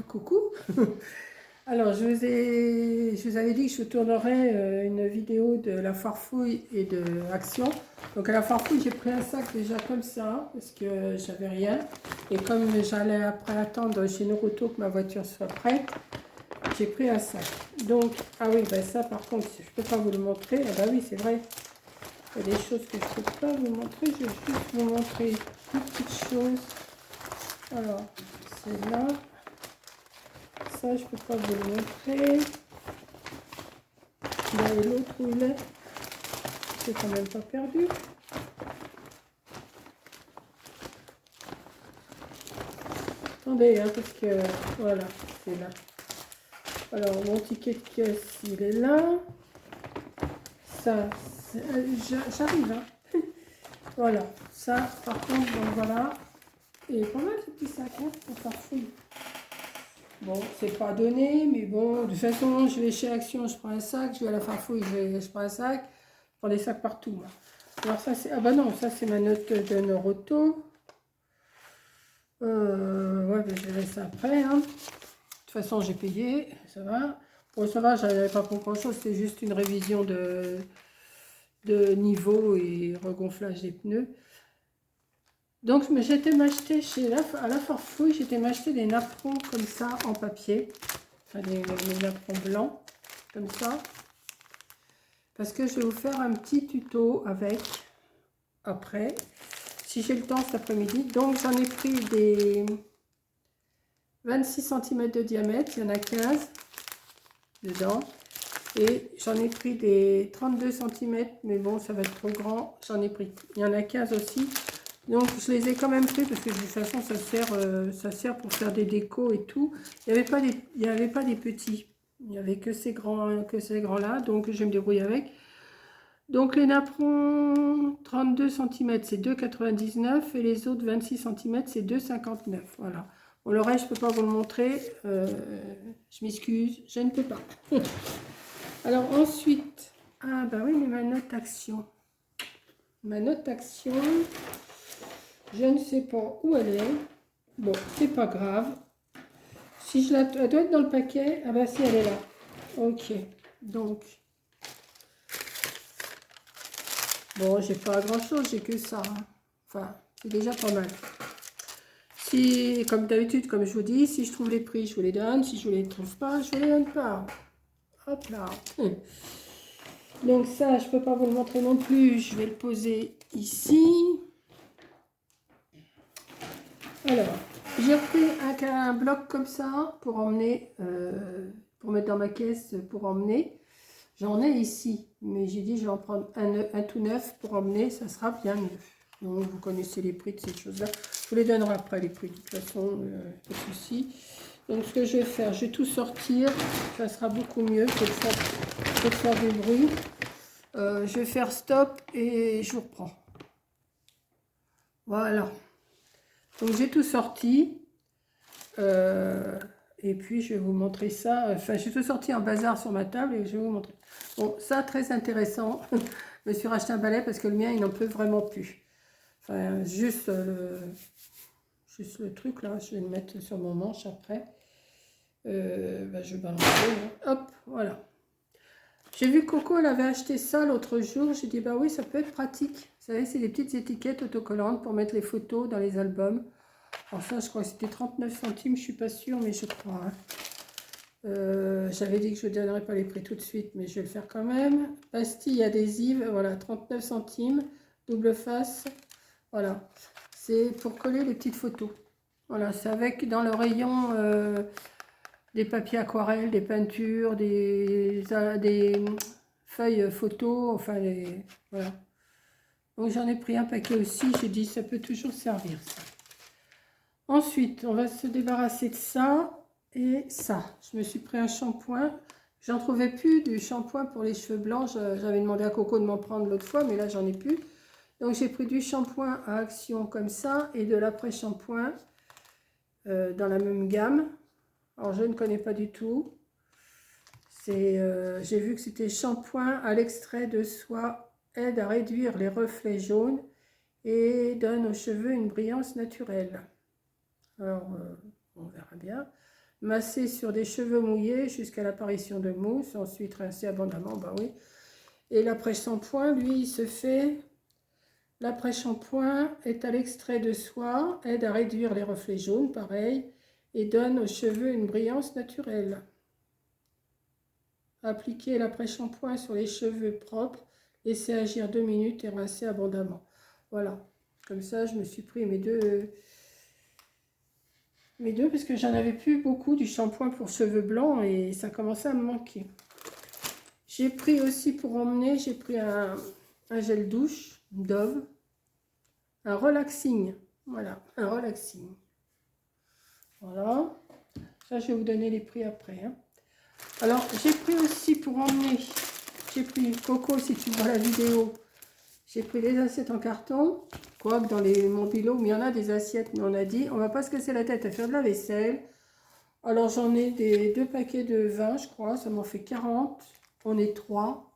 Coucou. Alors, je vous avais dit que je tournerais une vidéo de la farfouille et de Action. Donc, à la farfouille, j'ai pris un sac déjà comme ça, parce que j'avais rien. Et comme j'allais après attendre chez Naruto que ma voiture soit prête, j'ai pris un sac. Donc, ah oui, ben ça, par contre, je peux pas vous le montrer. Ah bah oui, c'est vrai. Il y a des choses que je peux pas vous montrer. Je vais juste vous montrer une petite chose. Alors, c'est là. Ça, je peux pas vous le montrer. Là, et l'autre où il est, c'est quand même pas perdu. Attendez, hein, parce que voilà, c'est là. Alors, mon ticket de caisse, il est là. Ça, j'arrive, hein. Voilà, ça, par contre, donc voilà. Et pas mal ce petit sac, hein, pour farfouille. Bon, c'est pas donné, mais bon, de toute façon, je vais chez Action, je prends un sac, je vais à la farfouille, je prends un sac, je prends des sacs partout, moi. Alors ça, c'est... Ah bah non, ça, c'est ma note de Naruto. Ouais, ben, je verrai ça après, hein. De toute façon, j'ai payé, ça va. Bon, ça va, j'avais pas pour grand-chose, c'était juste une révision de niveau et regonflage des pneus. Donc, j'étais m'acheter à la Farfouille, j'étais m'acheter des napperons comme ça en papier. Enfin, des napperons blancs, comme ça. Parce que je vais vous faire un petit tuto avec, après, si j'ai le temps cet après-midi. Donc, j'en ai pris des 26 cm de diamètre, il y en a 15 dedans. Et j'en ai pris des 32 cm, mais bon, ça va être trop grand. J'en ai pris, il y en a 15 aussi. Donc, je les ai quand même pris parce que de toute façon, ça sert pour faire des décos et tout. Il n'y avait pas des petits. Il n'y avait que ces grands-là. Donc, je vais me débrouiller avec. Donc, les napperons 32 cm, c'est 2,99 et les autres 26 cm, c'est 2,59. Voilà. Bon, le reste, je ne peux pas vous le montrer. Je m'excuse, je ne peux pas. Alors, ensuite, ah bah oui, mais ma note action. Ma note action, je ne sais pas où elle est. Bon, c'est pas grave. Si je la... Elle doit être dans le paquet. Ah bah si, elle est là. Ok. Donc, bon, j'ai pas grand-chose, j'ai que ça. Hein. Enfin, c'est déjà pas mal. Si, comme d'habitude, comme je vous dis, si je trouve les prix, je vous les donne. Si je ne les trouve pas, je ne les donne pas. Hop là. Donc ça, je ne peux pas vous le montrer non plus. Je vais le poser ici. Alors, j'ai repris un bloc comme ça pour emmener, pour mettre dans ma caisse pour emmener. J'en ai ici, mais j'ai dit je vais en prendre un tout neuf pour emmener, ça sera bien mieux. Donc vous connaissez les prix de ces choses-là. Je vous les donnerai après les prix, de toute façon, pas de souci. Donc ce que je vais faire, je vais tout sortir, ça sera beaucoup mieux que de faire des bruits. Je vais faire stop et je vous reprends. Voilà. Donc j'ai tout sorti. Et puis je vais vous montrer ça. Enfin, j'ai tout sorti en bazar sur ma table et je vais vous montrer. Bon, ça très intéressant. Je me suis racheté un balai parce que le mien il n'en peut vraiment plus. Enfin, juste le truc là, je vais le mettre sur mon manche après. Je vais balancer. Hein. Hop, voilà. J'ai vu Coco, elle avait acheté ça l'autre jour. J'ai dit bah oui, ça peut être pratique. Vous savez, c'est des petites étiquettes autocollantes pour mettre les photos dans les albums. Alors ça, je crois que c'était 39 centimes, je suis pas sûre, mais je crois. Hein. J'avais dit que je ne donnerais pas les prix tout de suite, mais je vais le faire quand même. Pastille adhésive, voilà, 39 centimes, double face. Voilà, c'est pour coller les petites photos. Voilà, c'est avec dans le rayon des papiers aquarelles, des peintures, des feuilles photos, enfin, voilà. Donc j'en ai pris un paquet aussi, j'ai dit ça peut toujours servir ça. Ensuite, on va se débarrasser de ça et ça. Je me suis pris un shampoing. J'en trouvais plus du shampoing pour les cheveux blancs. J'avais demandé à Coco de m'en prendre l'autre fois, mais là, j'en ai plus. Donc, j'ai pris du shampoing à Action comme ça et de l'après-shampoing dans la même gamme. Alors, je ne connais pas du tout. J'ai vu que c'était shampoing à l'extrait de soie, aide à réduire les reflets jaunes et donne aux cheveux une brillance naturelle. Alors, on verra bien. Masser sur des cheveux mouillés jusqu'à l'apparition de mousse, ensuite rincer abondamment, bah oui. Et l'après-shampoing, lui, il se fait... L'après-shampoing est à l'extrait de soie, aide à réduire les reflets jaunes, pareil, et donne aux cheveux une brillance naturelle. Appliquez l'après-shampoing sur les cheveux propres, laissez agir 2 minutes et rincer abondamment. Voilà, comme ça je me suis pris mes deux parce que j'en avais plus beaucoup du shampoing pour cheveux blancs et ça commençait à me manquer. J'ai pris aussi pour emmener, j'ai pris un gel douche Dove, un relaxing, voilà, un relaxing. Voilà, ça je vais vous donner les prix après. Hein. Alors j'ai pris aussi pour emmener, j'ai pris Coco si tu vois la vidéo, j'ai pris des assiettes en carton, quoique dans les Mobilo, mais il y en a des assiettes, mais on a dit, on va pas se casser la tête à faire de la vaisselle. Alors j'en ai des 2 paquets de 20, je crois, ça m'en fait 40, on est 3.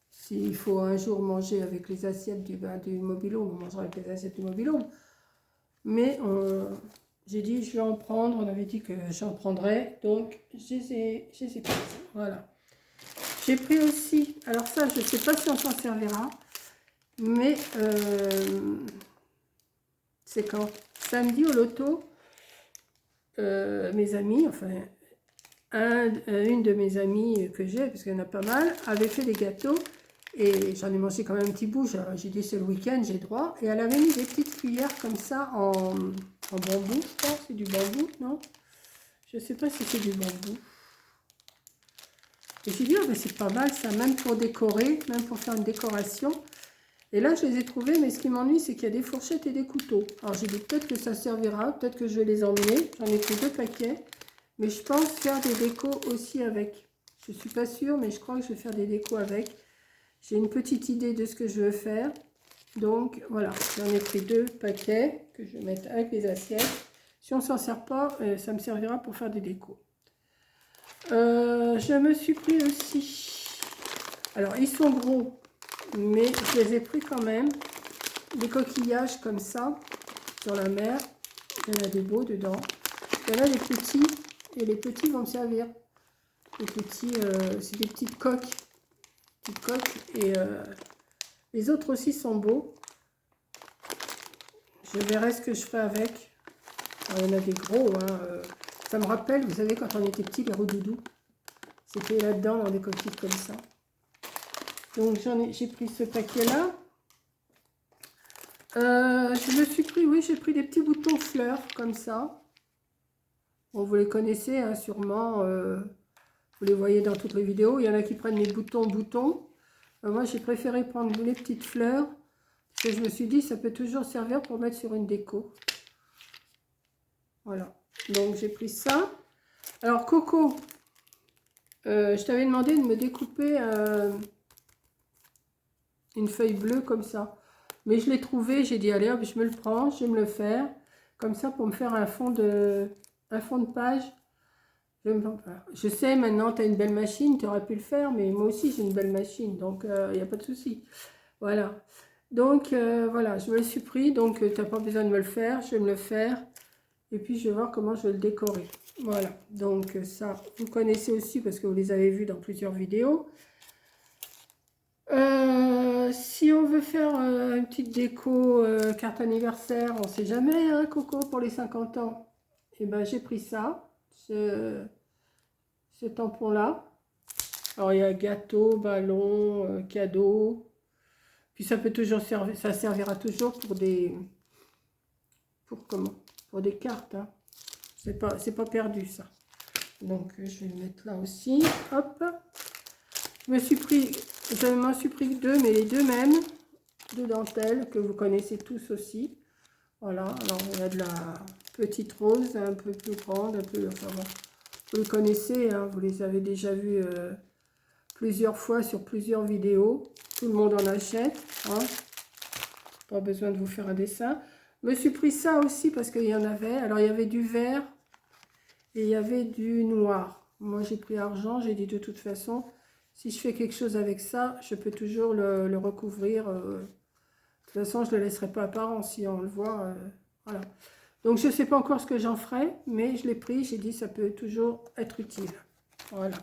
S'il faut un jour manger avec les assiettes du Mobilo, on mangera avec les assiettes du Mobilo. Mais j'ai dit, je vais en prendre, on avait dit que j'en prendrais, donc je les ai prises, voilà. J'ai pris aussi, alors ça, je ne sais pas si on s'en servira, mais c'est quand samedi au loto, mes amis, enfin, une de mes amies que j'ai, parce qu'il y en a pas mal, avait fait des gâteaux, et j'en ai mangé quand même un petit bout, j'ai dit c'est le week-end, j'ai droit, et elle avait mis des petites cuillères comme ça en bambou, je pense, c'est du bambou, non? Je ne sais pas si c'est du bambou. Et j'ai dit, oh, ben c'est pas mal ça, même pour décorer, même pour faire une décoration. Et là, je les ai trouvés, mais ce qui m'ennuie, c'est qu'il y a des fourchettes et des couteaux. Alors, j'ai dit, peut-être que ça servira, peut-être que je vais les emmener. J'en ai pris 2 paquets. Mais je pense faire des décos aussi avec. Je ne suis pas sûre, mais je crois que je vais faire des décos avec. J'ai une petite idée de ce que je veux faire. Donc, voilà, j'en ai pris 2 paquets que je vais mettre avec les assiettes. Si on ne s'en sert pas, ça me servira pour faire des décos. Je me suis pris aussi, alors ils sont gros, mais je les ai pris quand même, des coquillages comme ça, sur la mer, il y en a des beaux dedans, il y en a des petits, et les petits vont me servir, les petits, c'est des petites coques, et les autres aussi sont beaux, je verrai ce que je ferai avec. Alors, il y en a des gros, hein, ça me rappelle, vous savez, quand on était petits, les roudoudous. C'était là-dedans, dans des coquilles comme ça. Donc, j'ai pris ce paquet-là. Je me suis pris, oui, j'ai pris des petits boutons fleurs, comme ça. Bon, vous les connaissez, hein, sûrement. Vous les voyez dans toutes les vidéos. Il y en a qui prennent les boutons. Moi, j'ai préféré prendre les petites fleurs. Parce que je me suis dit, ça peut toujours servir pour mettre sur une déco. Voilà. Donc, j'ai pris ça. Alors, Coco, je t'avais demandé de me découper une feuille bleue comme ça. Mais je l'ai trouvé, j'ai dit, allez hop, je me le prends, je vais me le faire. Comme ça, pour me faire un fond de page. Je sais, maintenant, tu as une belle machine, tu aurais pu le faire, mais moi aussi, j'ai une belle machine, donc il n'y a pas de souci. Voilà. Donc, voilà, je me le suis pris, donc tu n'as pas besoin de me le faire, je vais me le faire. Et puis, je vais voir comment je vais le décorer. Voilà, donc ça, vous connaissez aussi parce que vous les avez vus dans plusieurs vidéos. Si on veut faire une petite déco carte anniversaire, on ne sait jamais, hein, Coco, pour les 50 ans. Et ben j'ai pris ça, ce tampon-là. Alors il y a gâteau, ballon, cadeau. Puis ça peut toujours servir, ça servira toujours pour des... Pour des cartes, hein. C'est pas perdu ça. Donc je vais le mettre là aussi. Hop. Je m'en suis pris 2, mais les 2 mêmes, de dentelle, que vous connaissez tous aussi. Voilà, alors il y a de la petite rose, un peu plus grande, un peu, enfin bon, vous les connaissez, hein, vous les avez déjà vus plusieurs fois sur plusieurs vidéos. Tout le monde en achète, hein. Pas besoin de vous faire un dessin. Je me suis pris ça aussi parce qu'il y en avait. Alors il y avait du vert et il y avait du noir. Moi j'ai pris argent, j'ai dit de toute façon, si je fais quelque chose avec ça, je peux toujours le recouvrir. De toute façon, je ne le laisserai pas apparent si on le voit. Voilà. Donc je ne sais pas encore ce que j'en ferai, mais je l'ai pris, j'ai dit ça peut toujours être utile. Voilà.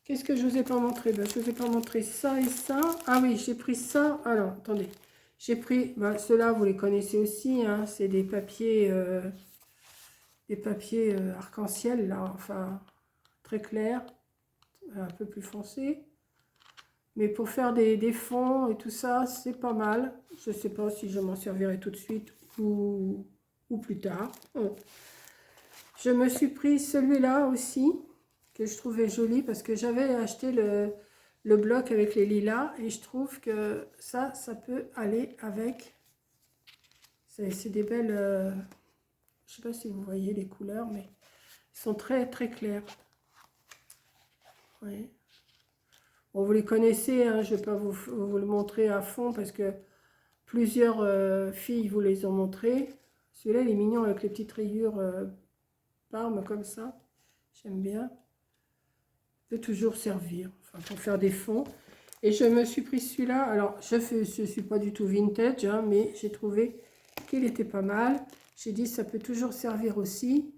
Qu'est-ce que je ne vous ai pas montré? Ben, je ne vous ai pas montré ça et ça. Ah oui, j'ai pris ça. Alors, attendez. J'ai pris, ben, ceux-là, vous les connaissez aussi, hein, c'est des papiers arc-en-ciel, là, enfin, très clairs, un peu plus foncés. Mais pour faire des fonds et tout ça, c'est pas mal. Je ne sais pas si je m'en servirai tout de suite ou plus tard. Bon. Je me suis pris celui-là aussi, que je trouvais joli, parce que j'avais acheté le bloc avec les lilas, et je trouve que ça peut aller avec. C'est des belles... je ne sais pas si vous voyez les couleurs, mais ils sont très très clairs. Oui. Bon, vous les connaissez, hein, je ne vais pas vous le montrer à fond parce que plusieurs filles vous les ont montrés. Celui-là, il est mignon avec les petites rayures Parme comme ça. J'aime bien. Peut toujours servir, enfin, pour faire des fonds. Et je me suis pris celui-là. Alors, je ne suis pas du tout vintage, hein, mais j'ai trouvé qu'il était pas mal. J'ai dit, ça peut toujours servir aussi.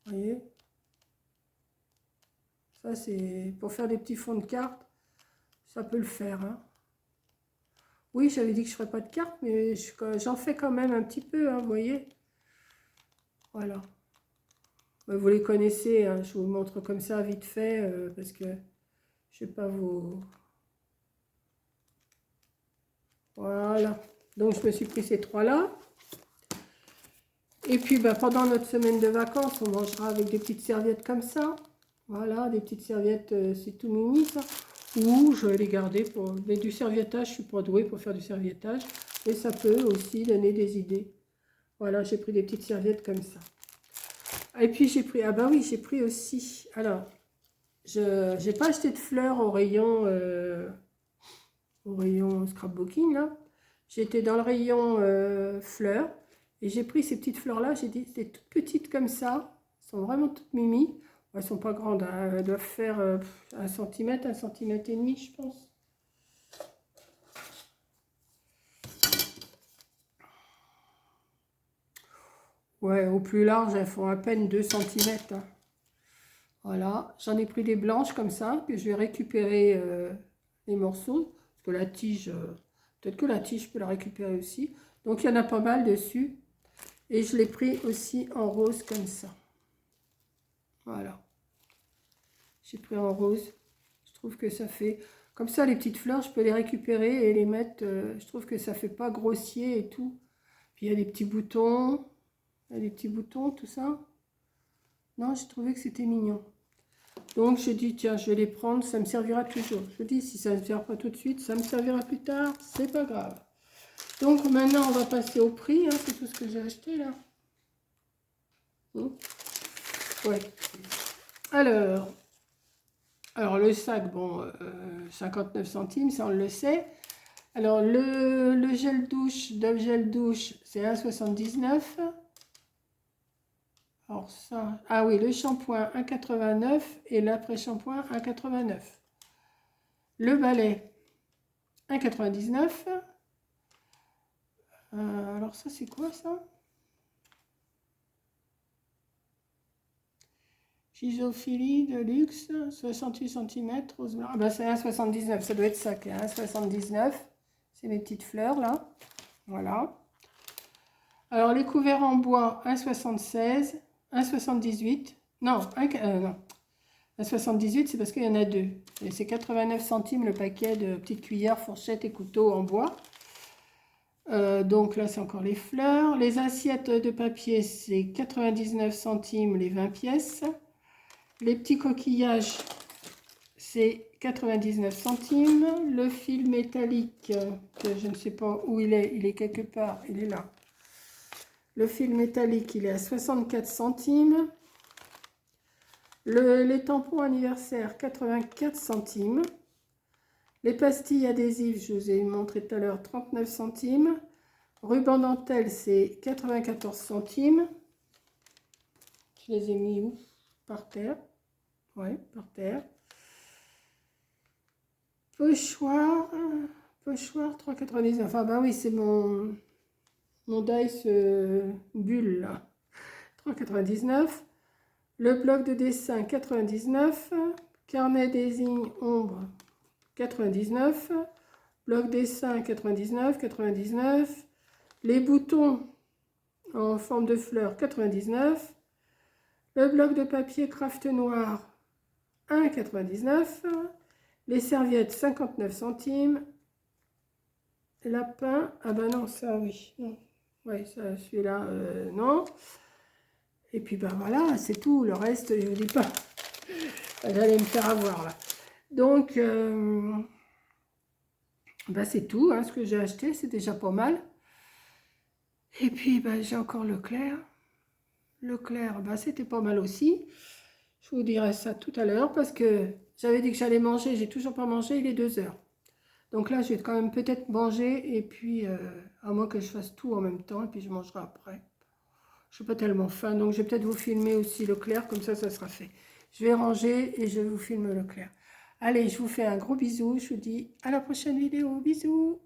Vous voyez? Ça, c'est pour faire des petits fonds de cartes. Ça peut le faire. Hein. Oui, j'avais dit que je ne ferais pas de cartes, mais j'en fais quand même un petit peu, hein, vous voyez. Voilà. Vous les connaissez, hein, je vous montre comme ça vite fait, parce que je ne vais pas vous... Voilà. Donc, je me suis pris ces trois-là. Et puis, bah, pendant notre semaine de vacances, on mangera avec des petites serviettes comme ça. Voilà, des petites serviettes, c'est tout mini, ça. Ou je vais les garder pour... Mais du serviettage, je ne suis pas douée pour faire du serviettage. Mais ça peut aussi donner des idées. Voilà, j'ai pris des petites serviettes comme ça. Et puis, j'ai pris... Ah bah oui, j'ai pris aussi... Alors, je n'ai pas acheté de fleurs au rayon scrapbooking, là. J'étais dans le rayon fleurs. Et j'ai pris ces petites fleurs-là, j'ai dit, c'est toutes petites comme ça. Elles sont vraiment toutes mimi. Elles ne sont pas grandes, hein. Elles doivent faire 1 cm, 1 cm et demi, je pense. Ouais, au plus large, elles font à peine 2 cm. Hein. Voilà, j'en ai pris des blanches comme ça, que je vais récupérer les morceaux. Parce que la tige, peut-être que la tige, je peux la récupérer aussi. Donc, il y en a pas mal dessus. Et je l'ai pris aussi en rose comme ça. Voilà. J'ai pris en rose. Je trouve que ça fait... Comme ça, les petites fleurs, je peux les récupérer et les mettre... je trouve que ça fait pas grossier et tout. Puis il y a des petits boutons. Il y a des petits boutons, tout ça. Non, j'ai trouvé que c'était mignon. Donc, je dis, tiens, je vais les prendre. Ça me servira toujours. Je dis, si ça ne me sert pas tout de suite, ça me servira plus tard. C'est pas grave. Donc, maintenant, on va passer au prix. Hein, c'est tout ce que j'ai acheté, là. Ouais. Alors le sac, bon, 59 centimes, ça on le sait. Alors le gel douche, Dove gel douche, c'est 1,79. Alors ça, ah oui, le shampoing 1,89 et l'après-shampoing 1,89. Le balai 1,99. Alors ça c'est quoi ça? Gisophilie de luxe, 68 cm, rose blanc. Ah ben c'est 1,79, ça doit être ça qui est 1,79. C'est mes petites fleurs là. Voilà. Alors les couverts en bois, 1,76, 1,78. Non, non. 1,78, c'est parce qu'il y en a deux. Et c'est 89 centimes le paquet de petites cuillères, fourchettes et couteaux en bois. Donc là, c'est encore les fleurs. Les assiettes de papier, c'est 99 centimes les 20 pièces. Les petits coquillages, c'est 99 centimes. Le fil métallique, que je ne sais pas où il est quelque part, il est là. Le fil métallique, il est à 64 centimes. Les tampons anniversaire, 84 centimes. Les pastilles adhésives, je vous ai montré tout à l'heure, 39 centimes. Ruban dentelle, c'est 94 centimes. Je les ai mis où? Par terre. Ouais, par terre. Pochoir, 3,99. Enfin, bah oui, c'est mon mon dice bulle là. 3,99. Le bloc de dessin 99. Carnet désigne ombre 99. Bloc dessin 99, 99. Les boutons en forme de fleurs 99. Le bloc de papier craft noir 1,99. Les serviettes 59 centimes. Lapin, ah ben non, ça oui. Non. Ouais, ça, celui-là, non. Et puis ben voilà, c'est tout. Le reste, je vous dis pas. J'allais me faire avoir là. Donc, ben c'est tout. Hein, ce que j'ai acheté, c'est déjà pas mal. Et puis, ben, j'ai encore Leclerc. Leclerc, ben, c'était pas mal aussi. Je vous dirai ça tout à l'heure parce que j'avais dit que j'allais manger. J'ai toujours pas mangé, il est 2 heures. Donc là, je vais quand même peut-être manger et puis, à moins que je fasse tout en même temps et puis je mangerai après. Je n'ai pas tellement faim, donc je vais peut-être vous filmer aussi Leclerc, comme ça sera fait. Je vais ranger et je vous filme Leclerc. Allez, je vous fais un gros bisou, je vous dis à la prochaine vidéo, bisous!